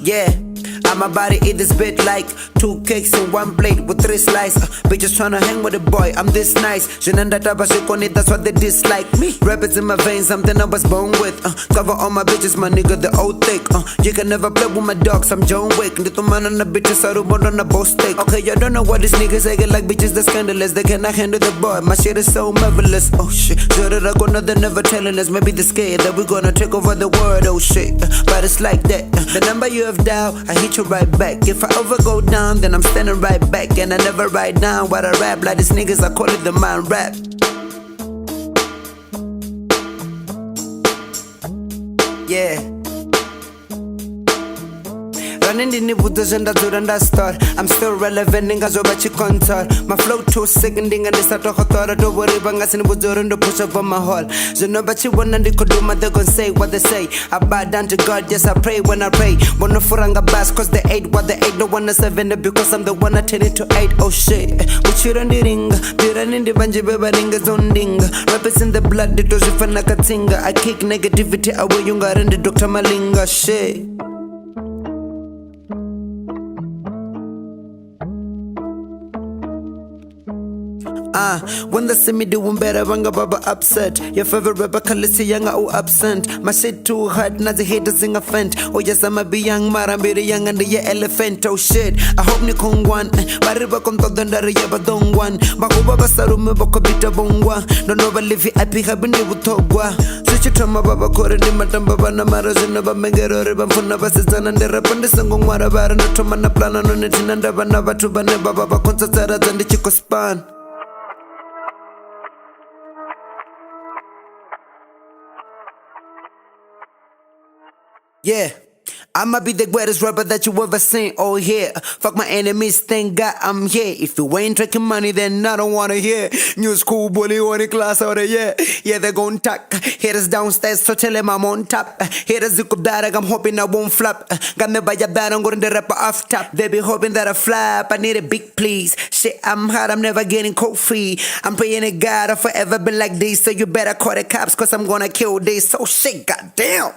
Yeah. I'm about to eat this bit like 2 cakes in 1 plate with 3 slices. Bitches tryna hang with a boy, I'm this nice. Shinanda tabashikoni, that's what they dislike me. Rabbits in my veins, something I was born with. Cover all my bitches, my nigga, the old thick. You can never play with my dogs, I'm John Wick. Little man on the bitches, I rub on the boss steak. Okay, you don't know what these niggas say, like bitches, they're scandalous. They cannot handle the boy, my shit is so marvelous. Oh shit, sure that I gonna, they're never telling us. Maybe they're scared that we're gonna take over the world, oh shit. But it's like that. The number you have dialed, I hit you right back. If I ever go down, then I'm standing right back. And I never write down what I rap. Like these niggas, I call it the mind rap. Yeah. Running in the woods and I start. I'm still relevant, niggas over contour. My flow too sick and ding and they start to hot. Don't worry, bangas in the woods or in the push up on my hall. So no, but you want and they could do my they gon' say what they say. I bow down to God, yes, I pray when I pray. Wanna furanga bass, cause they ate what they ate. Don't wanna 7 because I'm the one I turn it to 8. Oh shit, we shoot on the ring. Piran in the banji, baby, ringers on ding. Rappers in the blood, it was if I'm like a tinga. I kick negativity away, you got in the Dr. Malinga shit. When they see me doing better, banga baba upset. Your favorite rapper, Kalisi Yanga, oh absent. My shit too hard, now the haters sing a fent. Oh yes, I'ma be young, I'm be the young and the elephant. Oh shit, I hope ni kong one. Bariba kom to dandari yaba dong one. Makuba basaru me boko bita bongwa. Don't know live I pick up in the utogwa. Switch it to my baba kore ni matam baba na marazina ba mengero riba mfuna basi zana ndera pande sangong warabara no to mana plana no netinanda bana batu bane baba bakonsa tsara zandi chiko span. Yeah, I'ma be the greatest rapper that you ever seen, oh yeah. Fuck my enemies, thank God I'm here. If you ain't drinking money, then I don't wanna hear. New school bully on the class out of yeah. Yeah, they gon' talk. Haters downstairs, so tell them I'm on top. Haters look up that, I'm hoping I won't flop. Got me by your bad, I'm going to rapper off top. They be hoping that I flop, I need a big please. Shit, I'm hot, I'm never getting cold free. I'm praying to God, I've forever been like this. So you better call the cops, cause I'm gonna kill this. So shit, goddamn.